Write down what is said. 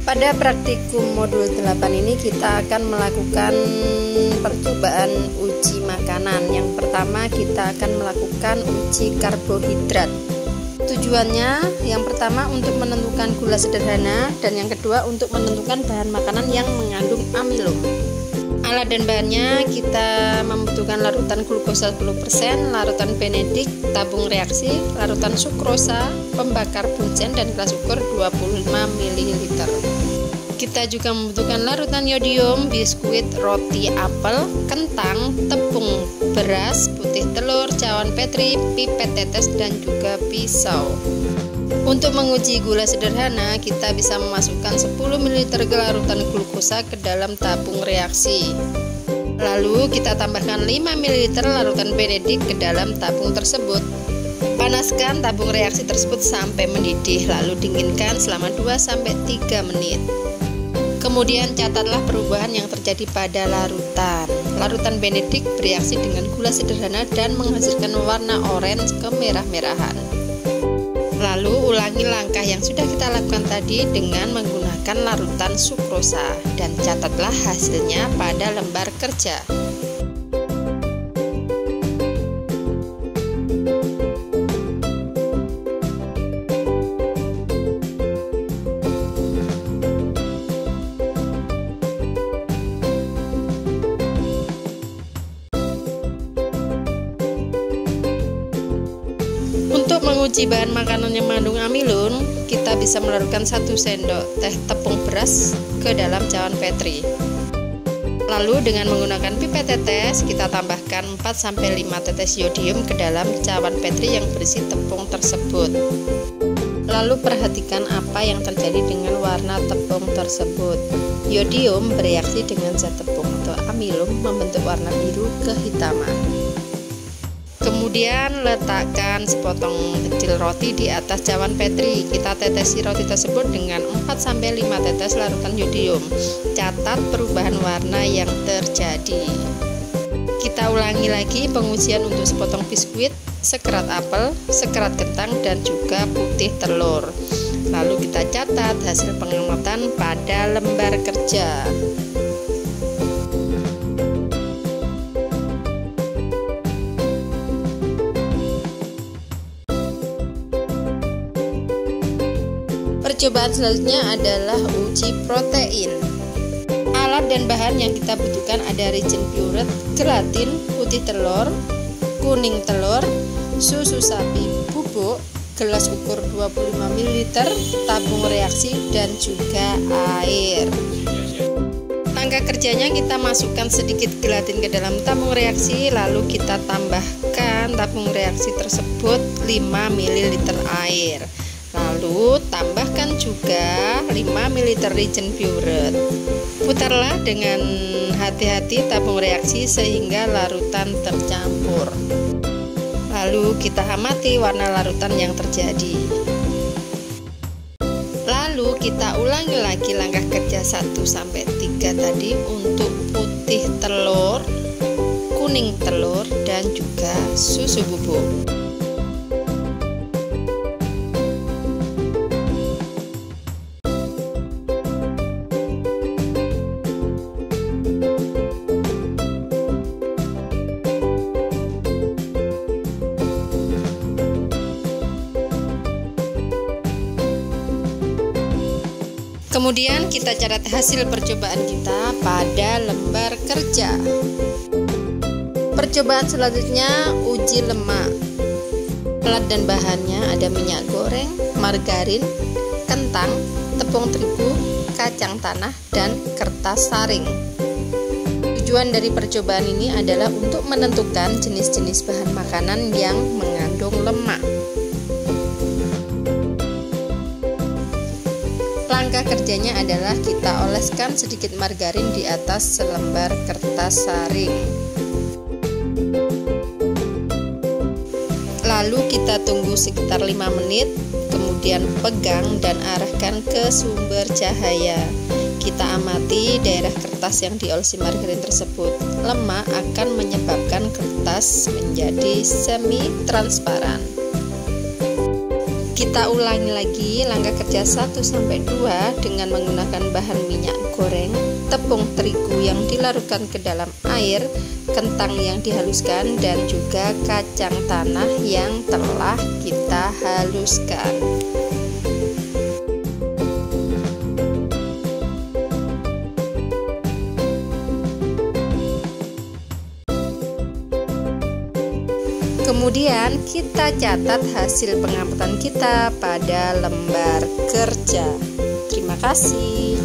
Pada praktikum modul 8 ini kita akan melakukan percobaan uji makanan. Yang pertama kita akan melakukan uji karbohidrat. Tujuannya yang pertama untuk menentukan gula sederhana dan yang kedua untuk menentukan bahan makanan yang mengandung amilo. Alat dan bahannya kita membutuhkan larutan glukosa 10%, larutan benedik, tabung reaksi, larutan sukrosa, pembakar bunsen dan gelas ukur 25 ml. Kita juga membutuhkan larutan yodium, biskuit, roti apel, kentang, tepung beras, putih telur, cawan petri, pipet tetes dan juga pisau. Untuk menguji gula sederhana, kita bisa memasukkan 10 ml larutan glukosa ke dalam tabung reaksi. Lalu kita tambahkan 5 ml larutan benedik ke dalam tabung tersebut. Panaskan tabung reaksi tersebut sampai mendidih, lalu dinginkan selama 2-3 menit. Kemudian catatlah perubahan yang terjadi pada larutan. Larutan benedik bereaksi dengan gula sederhana dan menghasilkan warna oranye kemerah-merahan. Lalu ulangi langkah yang sudah kita lakukan tadi dengan menggunakan larutan sukrosa dan catatlah hasilnya pada lembar kerja. Untuk menguji bahan makanan yang mengandung amilun, kita bisa melarutkan 1 sendok teh tepung beras ke dalam cawan petri. Lalu dengan menggunakan pipet tetes, kita tambahkan 4-5 tetes yodium ke dalam cawan petri yang berisi tepung tersebut. Lalu perhatikan apa yang terjadi dengan warna tepung tersebut. Yodium bereaksi dengan zat tepung atau amilum membentuk warna biru kehitaman. Kemudian letakkan sepotong kecil roti di atas cawan petri. Kita tetesi roti tersebut dengan 4-5 tetes larutan yodium. Catat perubahan warna yang terjadi. Kita ulangi lagi pengujian untuk sepotong biskuit, sekerat apel, sekerat kentang dan juga putih telur. Lalu kita catat hasil pengamatan pada lembar kerja. Percobaan selanjutnya adalah uji protein. Alat dan bahan yang kita butuhkan ada reagent pureed, gelatin, putih telur, kuning telur, susu sapi bubuk, gelas ukur 25 ml, tabung reaksi dan juga air. Langkah kerjanya kita masukkan sedikit gelatin ke dalam tabung reaksi, lalu kita tambahkan tabung reaksi tersebut 5 ml air. Lalu tambahkan juga 5 ml reagent pureed. Putarlah dengan hati-hati tabung reaksi sehingga larutan tercampur. Lalu kita amati warna larutan yang terjadi. Lalu kita ulangi lagi langkah kerja 1-3 tadi untuk putih telur, kuning telur dan juga susu bubuk. Kemudian kita catat hasil percobaan kita pada lembar kerja. Percobaan selanjutnya uji lemak. Alat dan bahannya ada minyak goreng, margarin, kentang, tepung terigu, kacang tanah, dan kertas saring. Tujuan dari percobaan ini adalah untuk menentukan jenis-jenis bahan makanan yang mengandung lemak. Langkah kerjanya adalah kita oleskan sedikit margarin di atas selembar kertas saring. Lalu kita tunggu sekitar 5 menit, kemudian pegang dan arahkan ke sumber cahaya. Kita amati daerah kertas yang diolesi margarin tersebut. Lemak akan menyebabkan kertas menjadi semi transparan. Kita ulangi lagi langkah kerja 1-2 dengan menggunakan bahan minyak goreng, tepung terigu yang dilarutkan ke dalam air, kentang yang dihaluskan, dan juga kacang tanah yang telah kita haluskan. Kemudian kita catat hasil pengamatan kita pada lembar kerja. Terima kasih.